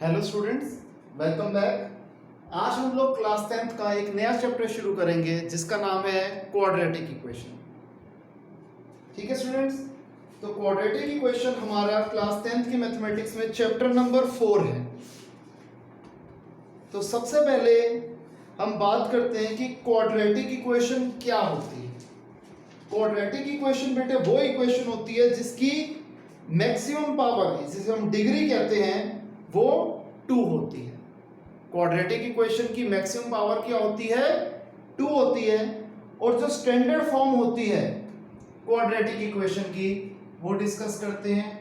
Hello students, welcome back. आज हम लोग क्लास 10th का एक नया चैप्टर शुरू करेंगे जिसका नाम है क्वाड्रेटिक इक्वेशन। ठीक है स्टूडेंट्स, तो क्वाड्रेटिक इक्वेशन हमारा क्लास 10th की मैथमेटिक्स में चैप्टर नंबर 4 है। तो सबसे पहले हम बात करते हैं कि क्वाड्रेटिक इक्वेशन क्या होती है। क्वाड्रेटिक इक्वेशन बेटे वो इक्वेशन होती है जिसकी मैक्सिमम पावर, जिसे हम डिग्री कहते हैं, वो 2 होती है। क्वाड्रेटिक इक्वेशन की मैक्सिमम पावर क्या होती है? 2 होती है। और जो स्टैंडर्ड फॉर्म होती है क्वाड्रेटिक इक्वेशन की, वो डिस्कस करते हैं।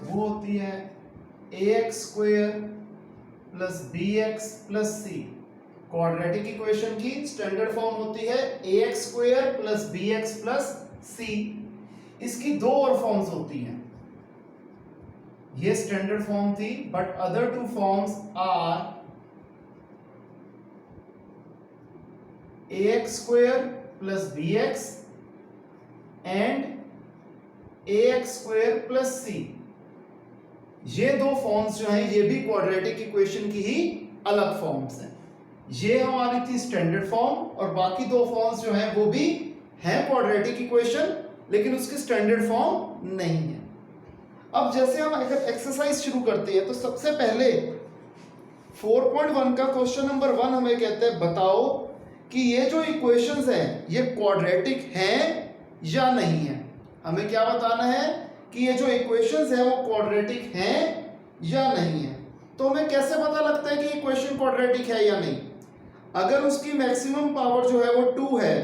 वो होती है ax² plus bx plus c। Quadratic equation की स्टैंडर्ड फॉर्म होती है ax² plus bx plus c। इसकी दो और फॉर्म्स होती हैं। ये स्टैंडर्ड फॉर्म थी, but other two forms are ax² plus bx and ax² plus c। ये दो फॉर्म्स जो हैं, ये भी क्वाड्रेटिक इक्वेशन की ही अलग फॉर्म्स हैं। ये हमारी थी स्टैंडर्ड फॉर्म, और बाकी दो फॉर्म्स जो हैं वो भी हैं क्वाड्रेटिक इक्वेशन, लेकिन उसकी स्टैंडर्ड फॉर्म नहीं है। अब जैसे हम अगर एक्सरसाइज शुरू करते हैं, तो सबसे पहले 4.1 का क्वेश्चन नंबर 1 हमें कहते हैं बताओ कि ये जो इक्वेशंस हैं ये क्वाड्रेटिक हैं या नहीं है। हमें क्या बताना है कि ये जो इक्वेशंस है वो क्वाड्रेटिक हैं या नहीं है। तो हमें कैसे पता लगता है कि इक्वेशन क्वाड्रेटिक है या नहीं? अगर उसकी मैक्सिमम पावर जो है वो 2 है,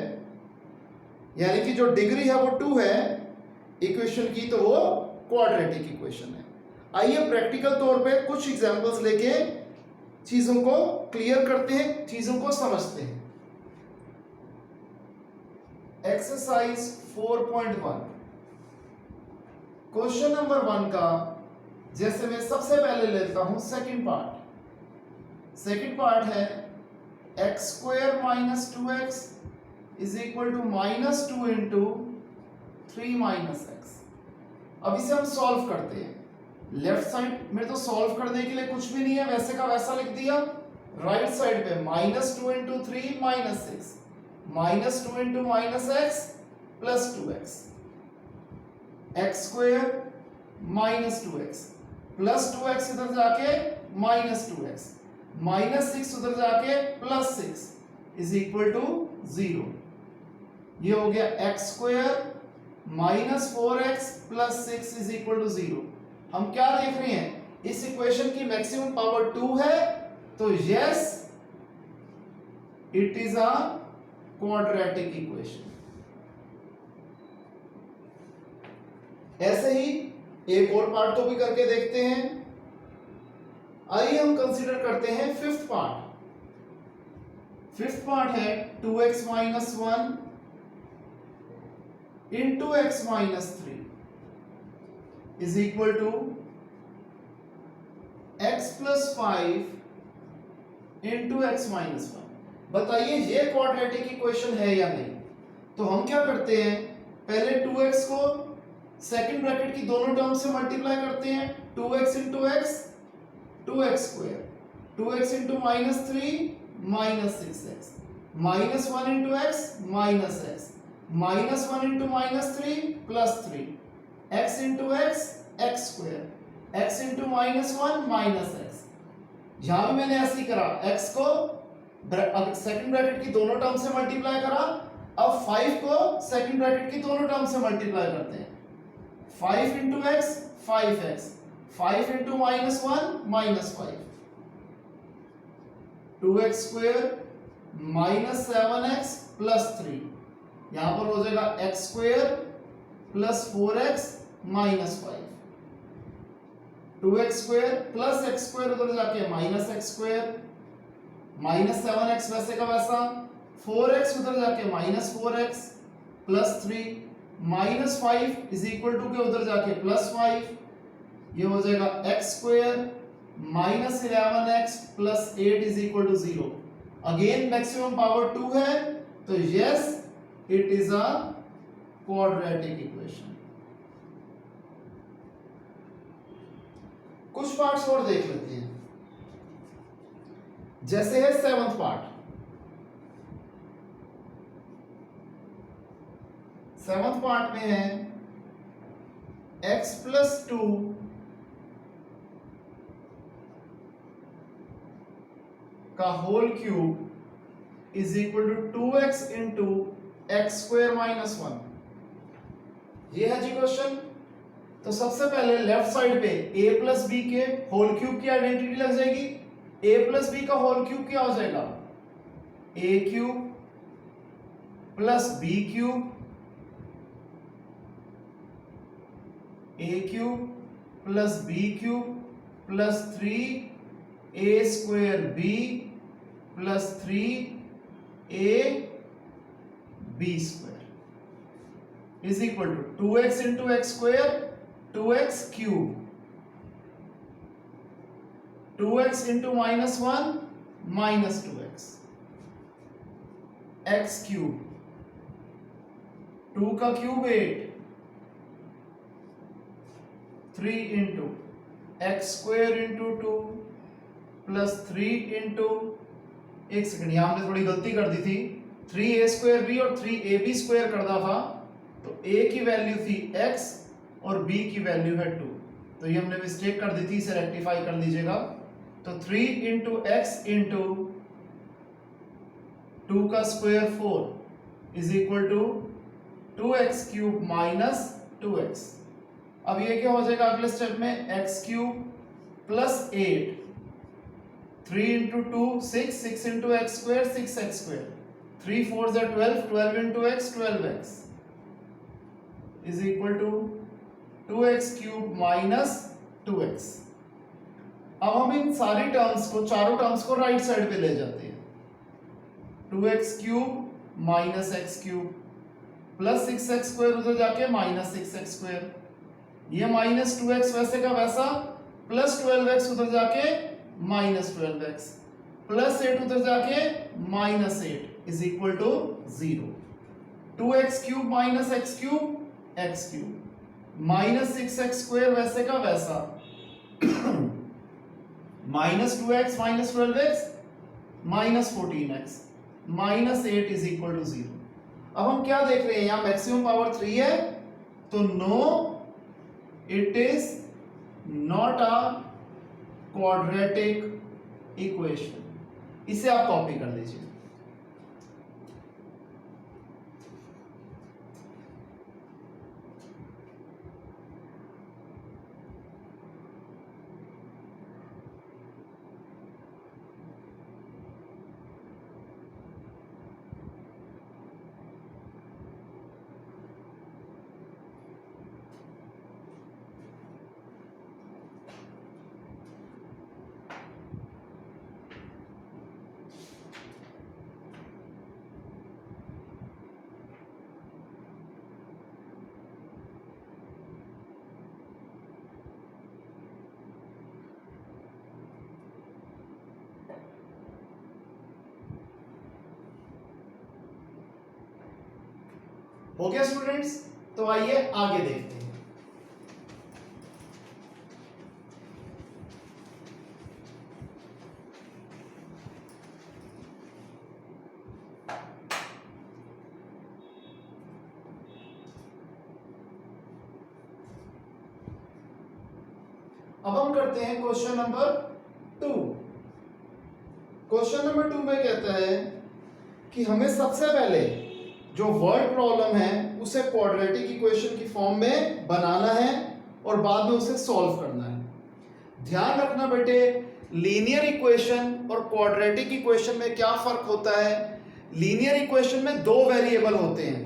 यानी कि जो डिग्री है वो 2 है इक्वेशन की, तो वो क्वाड्रेटिक इक्वेशन है। आइए प्रैक्टिकल तौर पे कुछ एग्जांपल्स लेके चीजों को क्लियर करते हैं, चीजों को समझते हैं। एक्सरसाइज 4.1 क्वेश्चन नंबर 1 का, जैसे मैं सबसे पहले लेता हूं सेकंड पार्ट। सेकंड पार्ट है x² minus 2x is equal to minus 2 into 3 minus x. अब इसे हम सॉल्व करते हैं। लेफ्ट साइड में तो सॉल्व करने के लिए कुछ भी नहीं है, वैसे का वैसा लिख दिया। राइट साइड पे minus 2 into 3 minus 6, minus 2 into minus x plus 2x, x² minus 2x plus 2x इधर जाके माइनस 2x, माइनस 6 उधर जाके प्लस 6 इज इक्वल टू 0। ये हो गया x² minus 4x plus 6 is equal to 0। हम क्या देख रहे हैं? इस इक्वेशन की मैक्सिमम पावर 2 है, तो yes it is a quadratic equation. ऐसे ही एक और पार्ट को भी करके देखते हैं। आइए हम कंसीडर करते हैं फिफ्थ पार्ट। फिफ्थ पार्ट है 2x minus 1 into x minus 3 is equal to x plus 5 into x minus 1। बताइए ये क्वाड्रेटिक इक्वेशन है या नहीं? तो हम क्या करते हैं, पहले 2x को सेकंड ब्रैकेट की दोनों टर्म से मल्टीप्लाई करते हैं। 2x into x 2x², 2x into minus 3 minus 6x, minus 1 into x minus x, minus 1 into minus 3 plus 3, x into x x², x into minus 1 minus x। यहां भी मैंने ऐसे ही करा, x को सेकंड ब्रैकेट की दोनों टर्म से multiply करा। अब 5 को सेकंड ब्रैकेट की दोनों टर्म से मल्टीप्लाई करते हैं। 5 into x 5x, 5 into minus 1 minus 5, 2x² minus 7x plus 3। यहां पर हो जाएगा x² plus 4x minus 5, 2x² plus x² उधर जाके माइनस x², माइनस 7x वैसे का वैसा, 4x उधर जाके minus 4x plus 3, minus 5 is equal to के उधर जाके प्लस 5। ये हो जाएगा x² -11x + 8 = 0। Again maximum power 2 है, तो yes it is a quadratic equation. कुछ पार्ट्स और देख लेते हैं, जैसे है 7th पार्ट। 7th पार्ट में है x + 2 का होल क्यूब = 2x × x² - 1। ये है जी क्वेश्चन। तो सबसे पहले लेफ्ट साइड पे a + b के होल क्यूब की आइडेंटिटी लग जाएगी। a + b का होल क्यूब क्या हो जाएगा? a³ + b³ a³ + b³ + 3a² + 3ab² = 2x × x², 2x³ 2x × -1 -2x x³ 2 का क्यूब 8 3 × x² × 2 + 3 × एक सेकंड, यहां हमने थोड़ी गलती कर दी थी। 3a² और 3ab² करना था, तो a की वैल्यू थी x और b की वैल्यू है 2, तो ये हमने मिस्टेक कर दी थी, इसे रेक्टिफाई कर लीजिएगा। तो 3 × x × 2 का स्क्वायर 4 = 2x³ - 2x। अब ये क्या हो जाएगा अगले स्टेप में? x³ + 8 3 × 2 6 6 × x² 6x², 3 4 12 12 × x 12x = 2x³ - 2x। अब हम इन सारी टर्म्स को, चारों टर्म्स को राइट साइड पे ले जाते हैं। 2x³ - x³ + 6x² उधर जाके -6x², ये -2x वैसे का वैसा, +12x उधर जाके -12x, +8 उधर जाके -8 = 0। 2x³ - x³ x³ -6x² वैसे का वैसा, -2x - 12x -14x -8 = 0। अब हम क्या देख रहे हैं? यहां मैक्सिमम पावर 3 है, तो no it is not a quadratic equation. इसे आप कॉपी कर लीजिए। हो गया स्टूडेंट्स? तो आइए आगे देखते हैं। अब हम करते हैं क्वेश्चन नंबर 2। क्वेश्चन नंबर 2 में कहता है कि हमें सबसे पहले जो वर्ड प्रॉब्लम है उसे क्वाड्रेटिक इक्वेशन की फॉर्म में बनाना है और बाद में उसे सॉल्व करना है। ध्यान रखना बेटे, लीनियर इक्वेशन और क्वाड्रेटिक इक्वेशन में क्या फर्क होता है? लीनियर इक्वेशन में दो वेरिएबल होते हैं,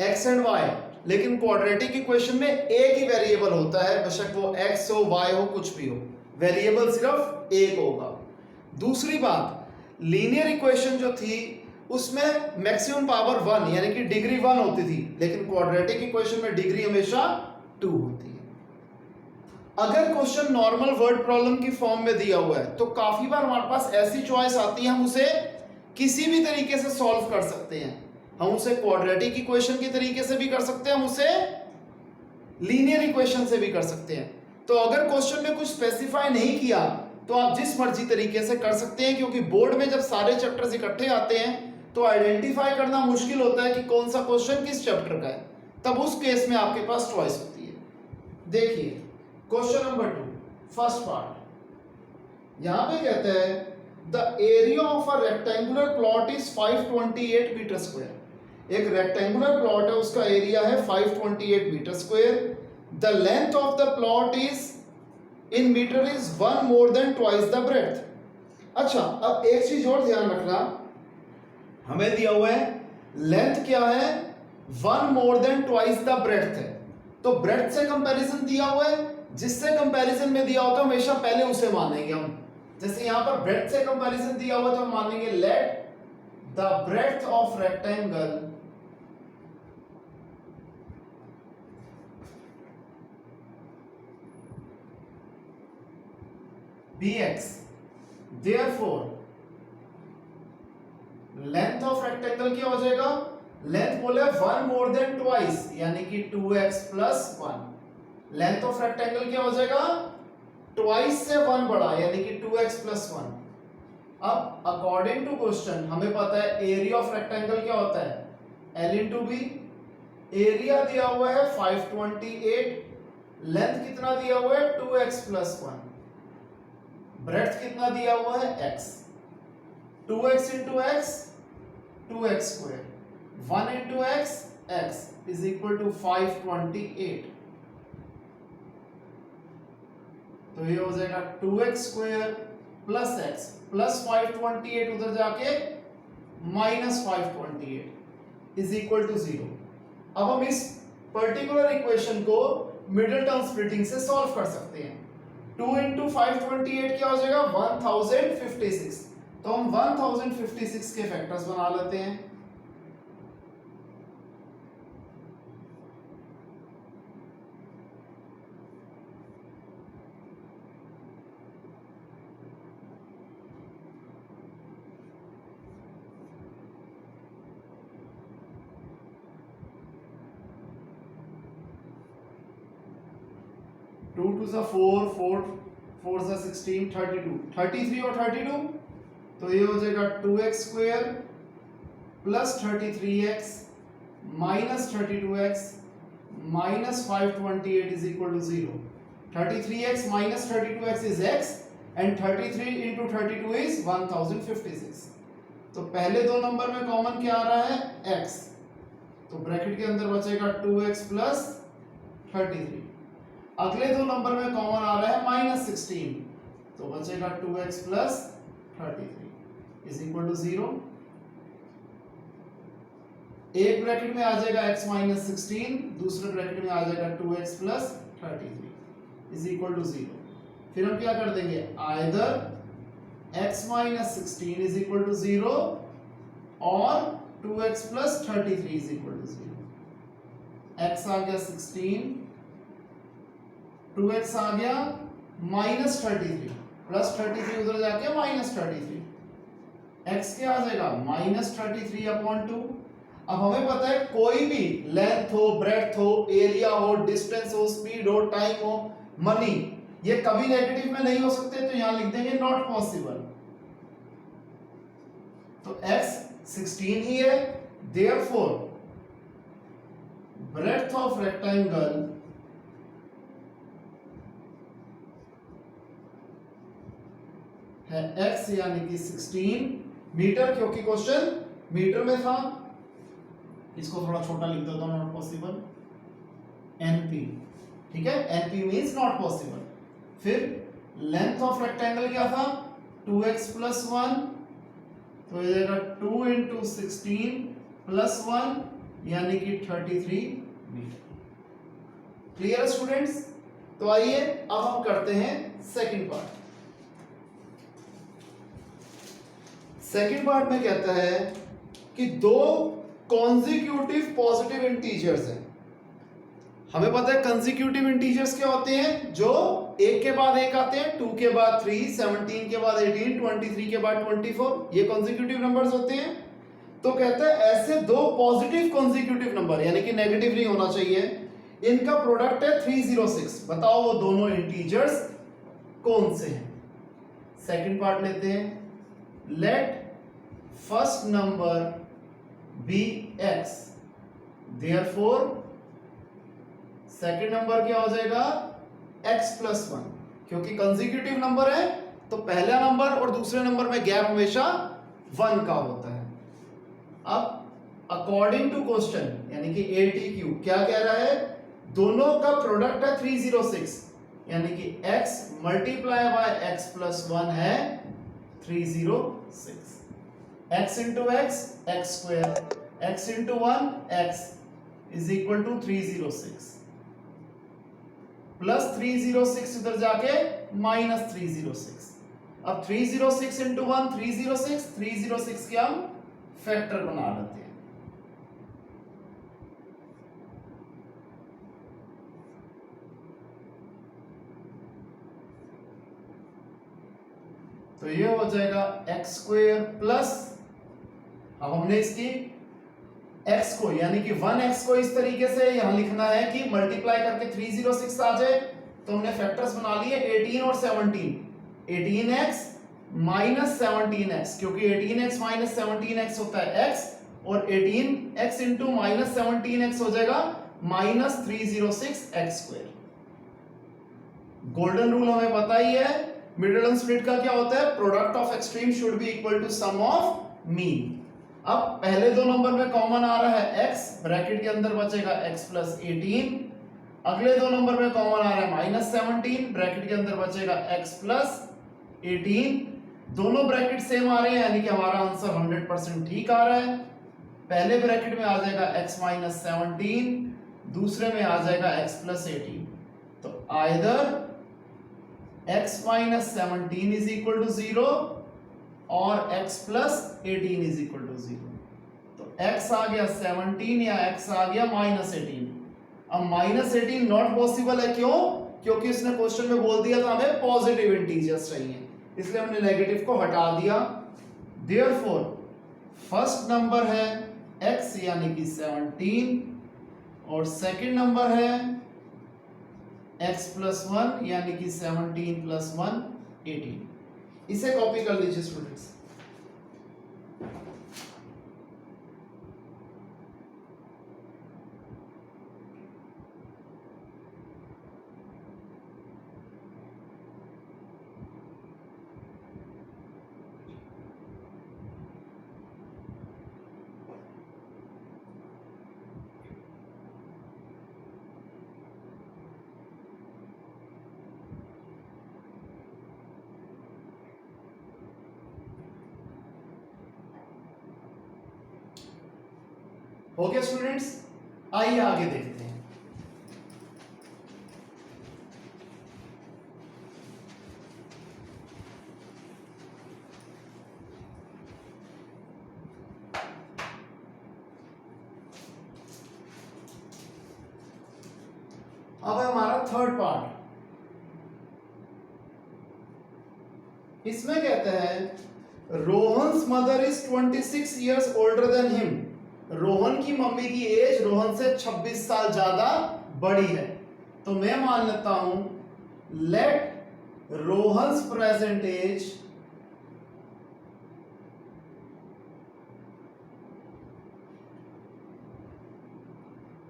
x एंड y, लेकिन क्वाड्रेटिक इक्वेशन में एक ही वेरिएबल होता है, बेशक वो x हो y हो कुछ भी हो, वेरिएबल सिर्फ एक होगा। दूसरी बात, लीनियर इक्वेशन जो थी उसमें मैक्सिमम पावर 1 यानी कि डिग्री 1 होती थी, लेकिन क्वाड्रेटिक इक्वेशन में डिग्री हमेशा 2 होती है। अगर क्वेश्चन नॉर्मल वर्ड प्रॉब्लम की फॉर्म में दिया हुआ है तो काफी बार हमारे पास ऐसी चॉइस आती है, हम उसे किसी भी तरीके से सॉल्व कर सकते हैं। हम उसे क्वाड्रेटिक इक्वेशन के तरीके से भी कर सकते हैं, हम उसे लीनियर इक्वेशन से भी कर सकते हैं। तो अगर क्वेश्चन में कुछ स्पेसिफाई नहीं किया तो आप जिस मर्जी तरीके से कर सकते हैं, क्योंकि बोर्ड में जब सारे चैप्टर्स इकट्ठे आते हैं तो आइडेंटिफाई करना मुश्किल होता है कि कौन सा क्वेश्चन किस चैप्टर का है। तब उस केस में आपके पास चॉइस होती है। देखिए क्वेश्चन नंबर 2 फर्स्ट पार्ट, यहां पे कहता है the area of a rectangular plot is 528 metre square. एक रेक्टेंगुलर प्लॉट है, उसका एरिया है 528 metre square. The length of the plot is in metre is 1 more than twice the breadth. अच्छा, अब एक चीज और ध्यान रखना, हमें दिया हुआ है लेंथ क्या है, 1 more than twice the breadth है। तो ब्रेड्थ से कंपैरिजन दिया हुआ है, जिससे कंपैरिजन में दिया होता है हमेशा पहले उसे मानेंगे हम। जैसे यहां पर ब्रेड्थ से कंपैरिजन दिया हुआ तो हम मानेंगे let the breadth of rectangle bx, therefore length of rectangle क्या हो जाएगा, लेंथ बोले 1 मोर देन ट्वाइस यानी कि 2x plus 1। Length of rectangle क्या हो जाएगा, ट्वाइस से 1 बड़ा यानी कि 2x प्लस 1। अब अकॉर्डिंग टू क्वेश्चन हमें पता है एरिया ऑफ रेक्टेंगल क्या होता है, L इंटू बी। एरिया दिया हुआ है 528, लेंथ कितना दिया हुआ है 2x प्लस 1, ब्रेड्थ कितना दिया हुआ है x। 2x into x 2x square, 1 into x x is equal to 528। तो ये हो जाएगा 2x square plus x plus 528 उधर जाके माइनस 528 इज इक्वल टू 0। अब हम इस पर्टिकुलर इक्वेशन को मिडिल टर्म स्प्लिटिंग से सॉल्व कर सकते हैं। 2 इंटू 528 क्या हो जाएगा 1056। तो हम 1056 के फैक्टर्स बना लेते हैं। टू टू सा 4, 4 सा 16, 32, 33 और 32, तो ये हो जाएगा 2x square plus 33x minus 32x minus 528 is equal to 0। 33x minus 32x is x and 33 into 32 is 1056। तो पहले दो नंबर में कॉमन क्या आ रहा है x, तो ब्रैकेट के अंदर बचेगा 2x प्लस 33। अगले दो नंबर में कॉमन आ रहा है माइनस 16, तो बचेगा 2x plus 33 is equal to 0। एक ब्रैकेट में आ जाएगा x माइनस 16, दूसरे ब्रैकेट में आ जाएगा 2x plus 33 is equal to 0। फिर हम क्या कर देंगे, either x minus 16 is equal to 0 और 2x plus 33 is equal to 0। x आ गया 16, 2x आ गया माइनस 33 प्लस 33 उधर जाके माइनस 33, x क्या आ जाएगा माइनस 33 अपॉन 2। अब हमें पता है कोई भी लेंथ हो, ब्रेड्थ हो, एरिया हो, डिस्टेंस हो, स्पीड हो, टाइम हो, मनी, ये कभी नेगेटिव में नहीं हो सकते, तो यहां लिख देंगे नॉट पॉसिबल। तो x 16 ही है, देयरफॉर ब्रेड्थ ऑफ रेक्टेंगल है x यानी कि 16 मीटर, क्योंकि क्वेश्चन मीटर में था। इसको थोड़ा छोटा लिख देता हूं, नॉट पॉसिबल NP, ठीक है, NP मींस नॉट पॉसिबल। फिर लेंथ ऑफ रेक्टेंगल क्या था 2x प्लस 1, तो ये जाएगा 2 इंटू 16 प्लस 1 यानी कि 33 मीटर। क्लियर है स्टूडेंट्स? तो आइए अब हम करते हैं सेकंड पार्ट। सेकंड पार्ट में कहता है कि दो कॉन्जिक्यूटिव पॉजिटिव इंटीजर्स हैं, हमें पता है कंसेक्यूटिव इंटीजर्स क्या होते हैं, जो एक के बाद एक आते हैं, 2 के बाद 3, 17 के बाद 18, 23 के बाद 24, ये कंसेक्यूटिव नंबर्स होते हैं। तो कहते हैं ऐसे दो पॉजिटिव कंसेक्यूटिव नंबर, यानी कि नेगेटिव नहीं होना चाहिए, इनका प्रोडक्ट है 306। बताओ वो दोनों इंटीजर्स कौन से हैं। सेकंड पार्ट लेते हैं, let first number be x, therefore second number क्या हो जाएगा x प्लस 1, क्योंकि कंसेक्यूटिव नंबर है तो पहला नंबर और दूसरे नंबर में गैप हमेशा 1 का होता है। अब अकॉर्डिंग टू क्वेश्चन यानी कि ATQ क्या कह रहा है, दोनों का प्रोडक्ट है 306, यानी कि x multiply by x plus 1 है 306। x into x square, x into 1 x is equal to 306, plus 306 इधर जाके माइनस 306। अब 306 इंटू 1 306, 306 के हम फैक्टर बना लेते हैं। तो ये हो जाएगा एक्स स्क्वायर प्लस, अब हमने इसकी x को यानी कि 1x को इस तरीके से यहां लिखना है कि मल्टीप्लाई करके 306 आ जाए, तो हमने फैक्टर्स बना लिए 18 और 17, 18x माइनस 17x, क्योंकि 18x माइनस 17x होता है x, और 18x इंटू माइनस 17x हो जाएगा minus 306 x square. Golden rule हमें पता ही है, मिडिल एंड स्प्लिट का क्या होता है, product of extreme should be equal to sum of mean. अब पहले दो नंबर में कॉमन आ रहा है x, ब्रैकेट के अंदर बचेगा x प्लस 18, अगले दो नंबर में कॉमन आ रहा है माइनस 17, ब्रैकेट के अंदर बचेगा x प्लस 18, दोनों ब्रैकेट सेम आ रहे हैं यानी कि हमारा आंसर 100% ठीक आ रहा है। पहले ब्रैकेट में आ जाएगा x माइनस 17, दूसरे में आ जाएगा x प्लस 18, तो either x minus 17 is equal to 0 और x plus 18 is equal to 0। तो x आ गया 17 या x आ गया माइनस 18। अब माइनस 18 नॉट पॉसिबल है, क्यों, क्योंकि इसने क्वेश्चन में बोल दिया था हमें पॉजिटिव इंटीजर्स चाहिए, इसलिए हमने नेगेटिव को हटा दिया। देयरफॉर फर्स्ट नंबर है x यानी कि 17 और सेकंड नंबर है x प्लस 1 यानी कि 17 प्लस 1 18। इसे कॉपी कर लीजिए स्टूडेंट्स। हो गया स्टूडेंट्स, आइए आगे देखते हैं। अब है हमारा थर्ड पार्ट, इसमें कहते हैं Rohan's mother is 26 years older than him। Rohan की मम्मी की एज रोहन से 26 साल ज्यादा बड़ी है, तो मैं मान लेता हूं लेट रोहन्स प्रेजेंट एज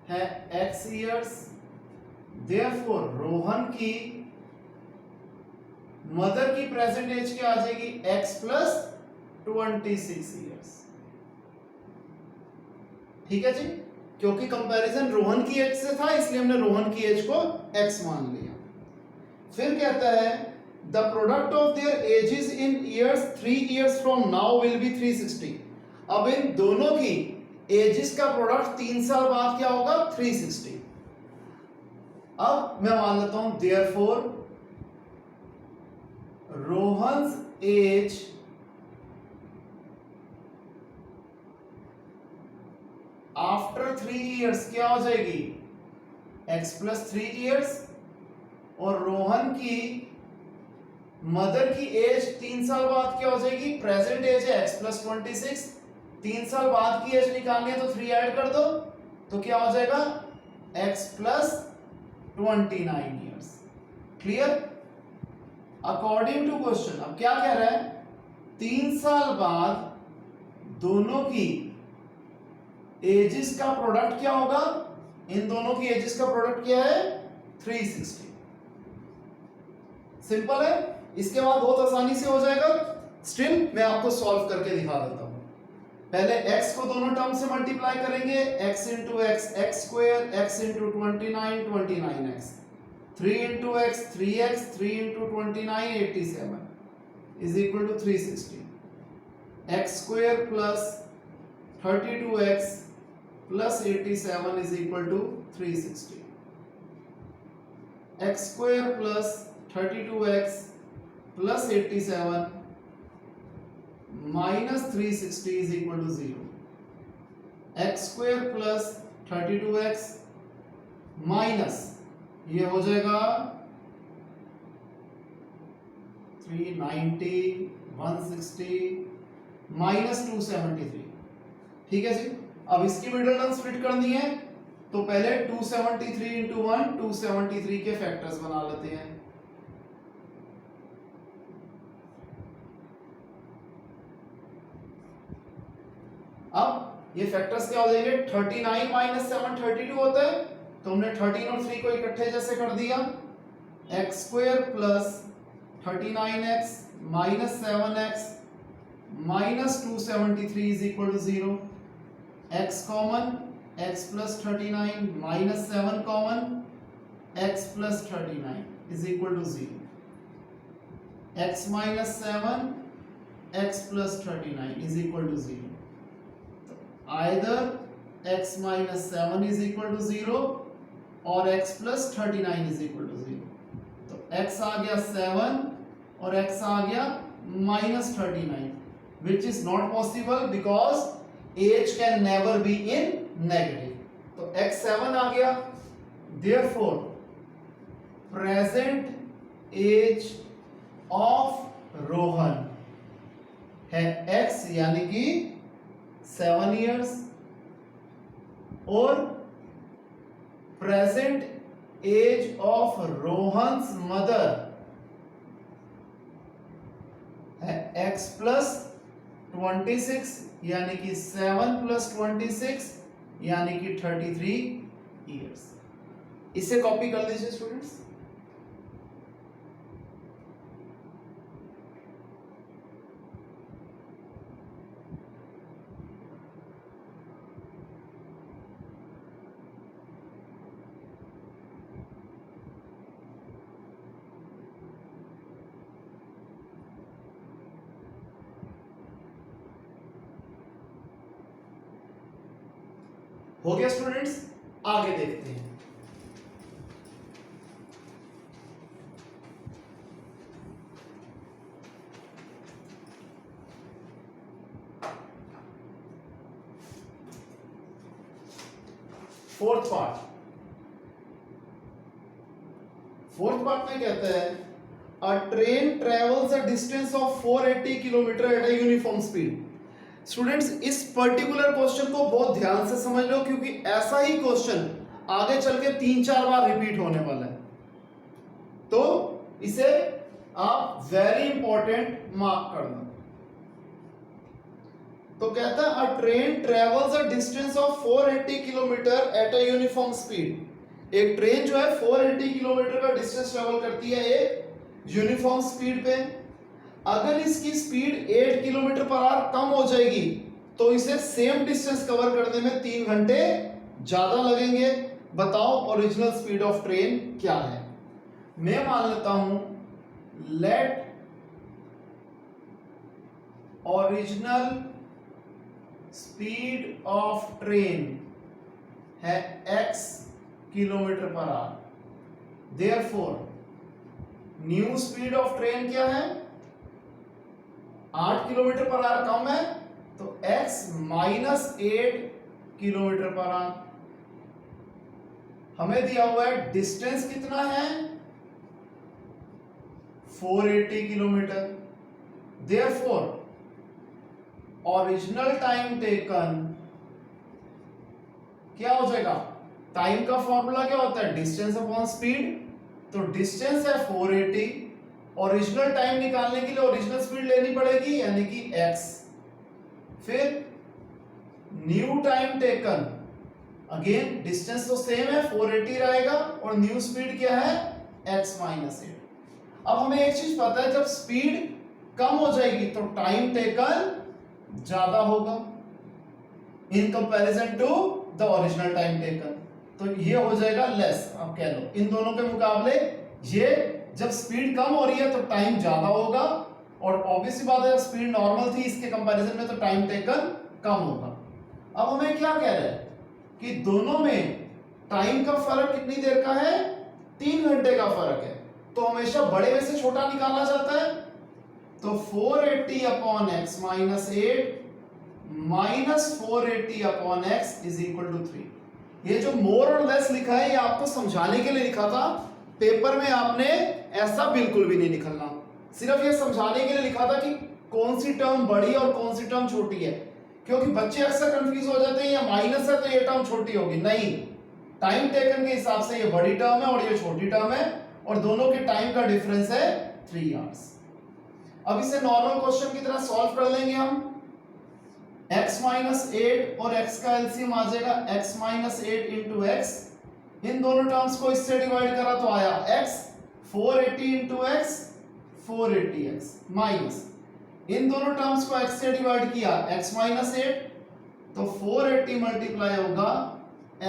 है x years, देयरफॉर रोहन की मदर की प्रेजेंट एज क्या आ जाएगी x प्लस 26 years। ठीक है जी, क्योंकि कंपैरिजन रोहन की एज से था इसलिए हमने रोहन की एज को x मान लिया। फिर कहता है the product of their edges in years 3 years from now will be 360। अब इन दोनों की एजेस का प्रोडक्ट 3 साल बाद क्या होगा 360। अब मैं मान लेता हूं therefore Rohan's age after 3 years क्या हो जाएगी x प्लस 3 ईयर्स, और रोहन की मदर की एज 3 साल बाद क्या हो जाएगी, प्रेजेंट एज है x प्लस 26, 3 साल बाद की एज निकालनी है तो 3 ऐड कर दो, तो क्या हो जाएगा x plus 29 years. Clear? According to question अब क्या कह रहा है, 3 साल बाद दोनों की एजेस का प्रोडक्ट क्या होगा, इन दोनों की एजेस का प्रोडक्ट क्या है 360। सिंपल है, इसके बाद बहुत आसानी से हो जाएगा। स्टिल मैं आपको सॉल्व करके दिखा देता हूं। पहले x को दोनों टर्म से मल्टीप्लाई करेंगे, x into x x square, x into 29 29x, 3 into x 3x, 3 into 29 87 is equal to 360, x square plus 32x plus 87 is equal to 360, x square plus 32x plus 87 minus 360 is equal to 0, x square plus 32x minus ये हो जाएगा 390 160 minus 273। ठीक है जी, अब इसकी middle term split करनी है तो पहले 273 इंटू 1 273 के फैक्टर्स बना लेते हैं। अब ये फैक्टर्स क्या हो जाएंगे, 39 माइनस 7 32 होता है, तो हमने 13 और 3 को इकट्ठे जैसे कर दिया, x square plus 39x minus 7x minus 273 is equal to 0, x common x plus 39 minus 7 common x plus 39 is equal to 0, x minus 7 x plus 39 is equal to 0। either x minus 7 is equal to 0 और x plus 39 is equal to 0। तो x आ गया 7 और x आ गया minus 39, which is not possible because age can never be in negative। तो x 7 आ गया, therefore present age of Rohan है x यानी कि 7 years, और present age of Rohan's mother है x प्लस 26 यानी कि 7 प्लस 26 यानी कि 33 ईयर्स। इसे कॉपी कर लीजिए स्टूडेंट्स। हो गया स्टूडेंट्स, आगे देखते हैं। फोर्थ पार्ट में कहता है अ train travels a distance of 480 kilometre at a uniform speed. Students इस पर्टिकुलर क्वेश्चन को बहुत ध्यान से समझ लो, क्योंकि ऐसा ही क्वेश्चन आगे चल के 3-4 बार रिपीट होने वाला है, तो इसे आप वेरी इंपॉर्टेंट मार्क कर दो। तो कहता है अ train travels a distance of 480 kilometre at a uniform speed. एक ट्रेन जो है 480 किलोमीटर का डिस्टेंस ट्रेवल करती है एक यूनिफॉर्म स्पीड पे। अगर इसकी स्पीड 8 किलोमीटर पर आवर कम हो जाएगी तो इसे सेम डिस्टेंस कवर करने में 3 घंटे ज्यादा लगेंगे। बताओ ओरिजिनल स्पीड ऑफ ट्रेन क्या है। मैं मान लेता हूं let original speed of train है x kilometre per hour, therefore new speed of train क्या है, 8 किलोमीटर पर आवर कम है तो x minus 8 kilometre per our. हमें दिया हुआ है डिस्टेंस कितना है 480 kilometre, therefore original time taken क्या हो जाएगा, टाइम का फॉर्मूला क्या होता है डिस्टेंस अपॉन स्पीड, तो डिस्टेंस है 480, ओरिजिनल टाइम निकालने के लिए ओरिजिनल स्पीड लेनी पड़ेगी यानी कि x, फिर new time taken, again distance तो सेम है 480 रहेगा और न्यू स्पीड क्या है x माइनस 8। अब हमें एक चीज पता है जब स्पीड कम हो जाएगी तो टाइम टेकन ज्यादा होगा in comparison to the original time taken, तो ये हो जाएगा लेस, आप कह लो इन दोनों के मुकाबले ये जब स्पीड कम हो रही है तो टाइम ज्यादा होगा और ऑब्वियसली बात है स्पीड नॉर्मल थी इसके कंपैरिजन में तो टाइम टेकन कम होगा। अब हमें क्या कह रहे हैं कि दोनों में टाइम का फर्क कितनी देर का है 3 घंटे का फर्क है, तो हमेशा बड़े में से छोटा निकाला जाता है, तो 480 upon x minus 8 minus 480 upon x is equal to 3। ये जो मोर और लेस लिखा है ये आपको समझाने के लिए लिखा था, पेपर में आपने ऐसा बिल्कुल भी नहीं निकलना, सिर्फ ये समझाने के लिए लिखा था कि कौन सी टर्म बड़ी और कौन सी टर्म छोटी है, क्योंकि बच्चे अक्सर कंफ्यूज हो जाते हैं ये माइनस है तो ये टर्म छोटी होगी, नहीं, टाइम टेकन के हिसाब से ये बड़ी टर्म है और ये छोटी टर्म है और दोनों के टाइम का डिफरेंस है 3 आवर्स। अब इसे नॉर्मल क्वेश्चन की तरह सॉल्व कर लेंगे हम, x माइनस 8 और x का एलसीएम आ जाएगा x माइनस 8 इंटू एक्स, इन दोनों टर्म्स को इससे डिवाइड करा तो आया x, 480 into x 480x minus इन दोनों टर्म्स को x से डिवाइड किया x माइनस 8 तो 480 मल्टीप्लाई होगा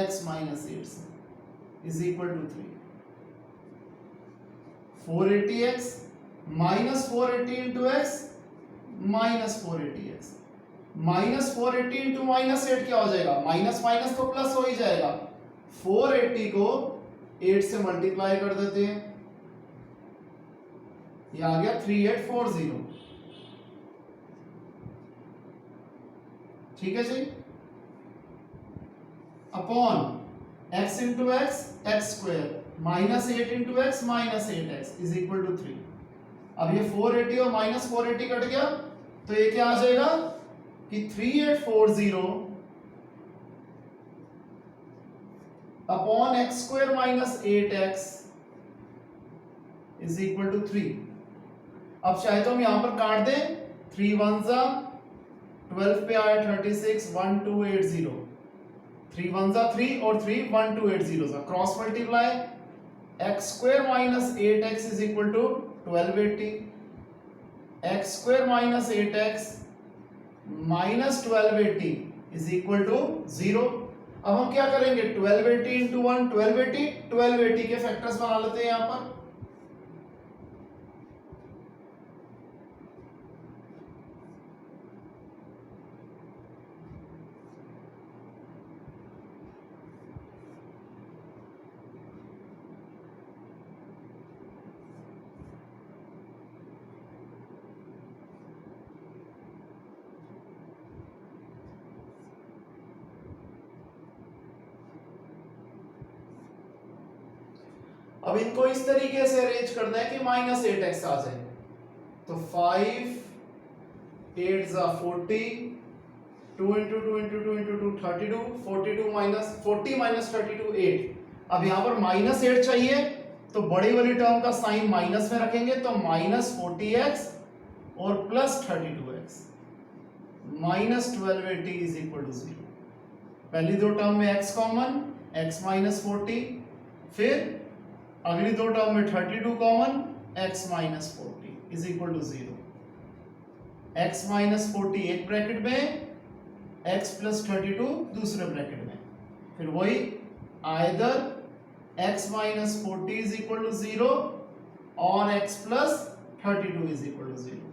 x माइनस 8 से is equal to 3, 480x minus 480 into x minus 480x, minus 480 into minus 8 क्या हो जाएगा, माइनस माइनस तो प्लस हो ही जाएगा, 480 को 8 से मल्टीप्लाई कर देते हैं, ये आ गया 3840, ठीक है जी, upon x into x x square minus 8 into x minus 8x is equal to 3। अब ये 480 और माइनस 480 कट गया तो ये क्या आ जाएगा कि 3840 upon x square minus 8x is equal to 3। अब चाहे तो हम यहां पर काट दें, 3 1 12 पे आया 36 1280, 3 1 3 और 3 1280 cross multiply, x square minus 8x is equal to 1280, x square minus 8x minus 1280 is equal to 0। अब हम क्या करेंगे 1280 इंटू 1 1280 के फैक्टर्स बना लेते हैं यहां पर, अब इनको इस तरीके से अरेंज करना है कि माइनस 8x आ जाए, तो 5 8 40, 2 into 2 into 2 into 2 32, 42 minus 40 minus 32 8। अब यहाँ पर माइनस 8 चाहिए तो बड़ी वाली टर्म का साइन माइनस में रखेंगे तो माइनस 40x और plus 32x minus 1280 is equal to 0। पहली दो टर्म में x कॉमन, x माइनस 40, फिर अगली दो टर्म में 32 common, x minus 40 is equal to 0। x minus 40 एक ब्रैकेट में, x प्लस 32 दूसरे ब्रैकेट में, फिर वही either x minus 40 is equal to 0 और x plus 32 is equal to 0।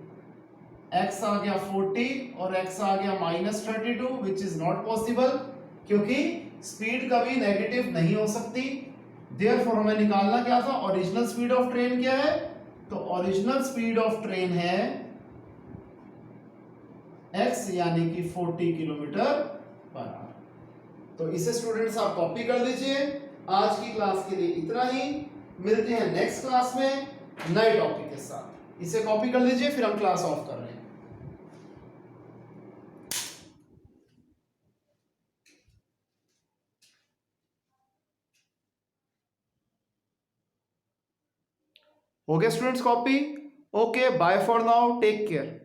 x आ गया 40 और x आ गया minus 32 which is not possible क्योंकि स्पीड कभी नेगेटिव नहीं हो सकती। देयरफॉर हमें निकालना क्या था, ओरिजिनल स्पीड ऑफ ट्रेन क्या है, तो ओरिजिनल स्पीड ऑफ ट्रेन है x यानी कि 40 किलोमीटर पर आवर। तो इसे स्टूडेंट्स आप कॉपी कर लीजिए आज की क्लास के लिए इतना ही, मिलते हैं नेक्स्ट क्लास में नए टॉपिक के साथ। इसे कॉपी कर लीजिए, फिर हम क्लास ऑफ कर रहे हैं। Okay, students, copy. Okay, bye for now. Take care.